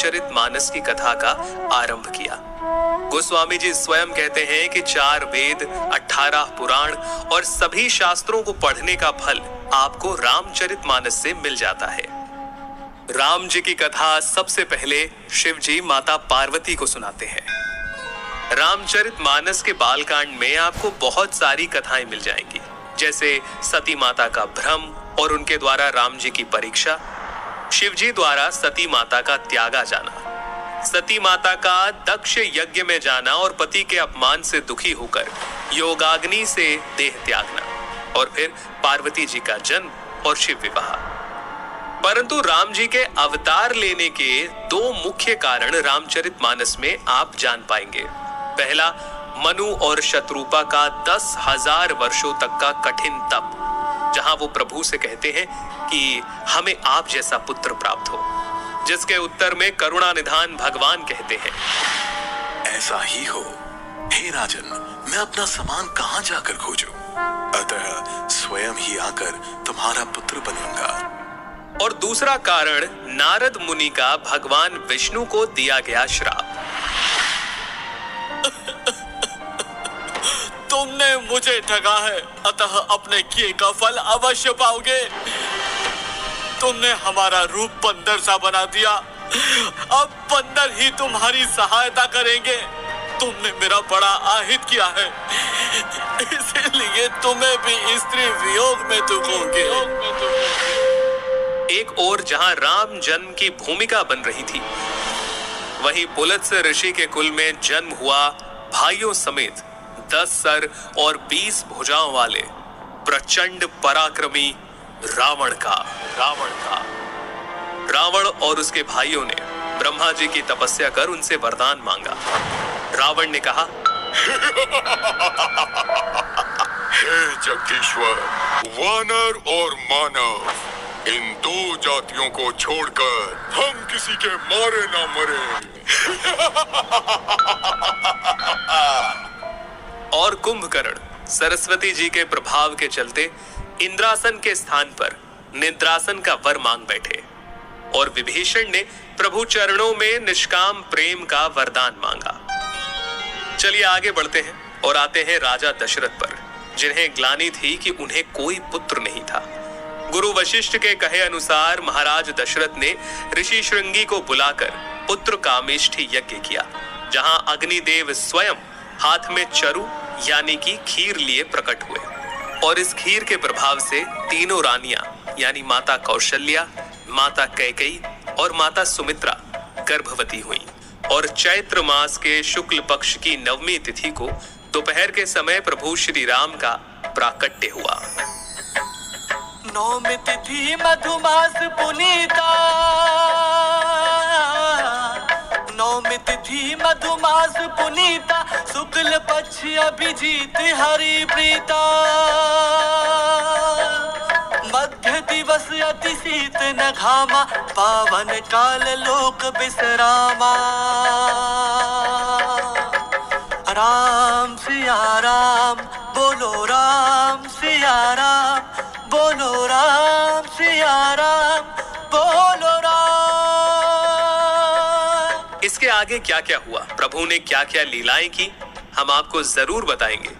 रामचरितमानस की कथा का आरंभ किया। गोस्वामी जी स्वयं कहते हैं कि 4 वेद, 18 पुराण और सभी शास्त्रों को पढ़ने का फल आपको रामचरितमानस से मिल जाता है। राम जी की कथा सबसे पहले शिव जी माता पार्वती को सुनाते हैं। रामचरितमानस के बालकांड में आपको बहुत सारी कथाएं मिल जाएंगी, जैसे सती माता का भ्रम और उनके द्वारा राम जी की परीक्षा, शिव जी द्वारा सती माता का त्यागा जाना, सती माता का दक्ष यज्ञ में जाना और पति के अपमान से दुखी होकर योगाग्नि से देह त्यागना, और फिर पार्वती जी का जन्म और शिव विवाह। परंतु राम जी के अवतार लेने के 2 मुख्य कारण रामचरितमानस में आप जान पाएंगे। पहला, मनु और शत्रुपा का 10,000 वर्षों तक का कठिन तप, जहां वो प्रभु से कहते हैं कि हमें आप जैसा पुत्र प्राप्त हो, जिसके उत्तर में करुणा निधान भगवान कहते हैं, ऐसा ही हो हे राजन, मैं अपना सामान कहां जाकर खोजूं? अतः स्वयं ही आकर तुम्हारा पुत्र बनूंगा। और दूसरा कारण नारद मुनि का भगवान विष्णु को दिया गया श्राप। तुमने मुझे ठगा है, अतः अपने किए का फल अवश्य पाओगे। तुमने हमारा रूप बंदर सा बना दिया, अब बंदर ही तुम्हारी सहायता करेंगे। तुमने मेरा बड़ा आहित किया है, इसीलिए तुम्हें भी स्त्री वियोग में दुखोगे। एक ओर जहां राम जन्म की भूमिका बन रही थी, वहीं पुलत्स्य ऋषि के कुल में जन्म हुआ भाइयों समेत 10 सर और 20 भुजाओं वाले प्रचंड पराक्रमी रावण और उसके भाइयों ने ब्रह्मा जी की तपस्या कर उनसे वरदान मांगा। रावण ने कहा, हे जगदीश्वर, वानर और मानव, इन 2 जातियों को छोड़कर हम किसी के मारे ना मरे। और कुंभकर्ण सरस्वती जी के प्रभाव के चलते इंद्रासन के स्थान पर निद्रासन का वर मांग बैठे, और विभीषण ने प्रभु चरणों में निष्काम प्रेम का वरदान मांगा। चलिए आगे बढ़ते हैं और आते हैं राजा दशरथ पर, जिन्हें ग्लानि थी कि उन्हें कोई पुत्र नहीं था। गुरु वशिष्ठ के कहे अनुसार महाराज दशरथ ने ऋषि श्रृंगी को बुलाकर पुत्र कामेष्ठी यज्ञ किया, जहां अग्निदेव स्वयं हाथ में चरु यानी कि खीर लिए प्रकट हुए, और इस खीर के प्रभाव से तीनों रानियां यानी माता कौशल्या, माता कैकेयी और माता सुमित्रा गर्भवती हुईं, और चैत्र मास के शुक्ल पक्ष की 9वीं तिथि को दोपहर के समय प्रभु श्री राम का प्राकट्य हुआ। 9वीं तिथि मधुमास पुनीता, 9वीं तिथि मधुमास पुनीता, शुक्ल पक्ष अभिजीत हरि प्रीता, मध्य दिवस अति शीत न घामा, पावन काल लोक विश्रामा। राम सिया राम बोलो, राम सिया राम बोलो, राम सिया राम बोलो राम। इसके आगे क्या क्या हुआ, प्रभु ने क्या क्या लीलाएं की, हम आपको जरूर बताएंगे।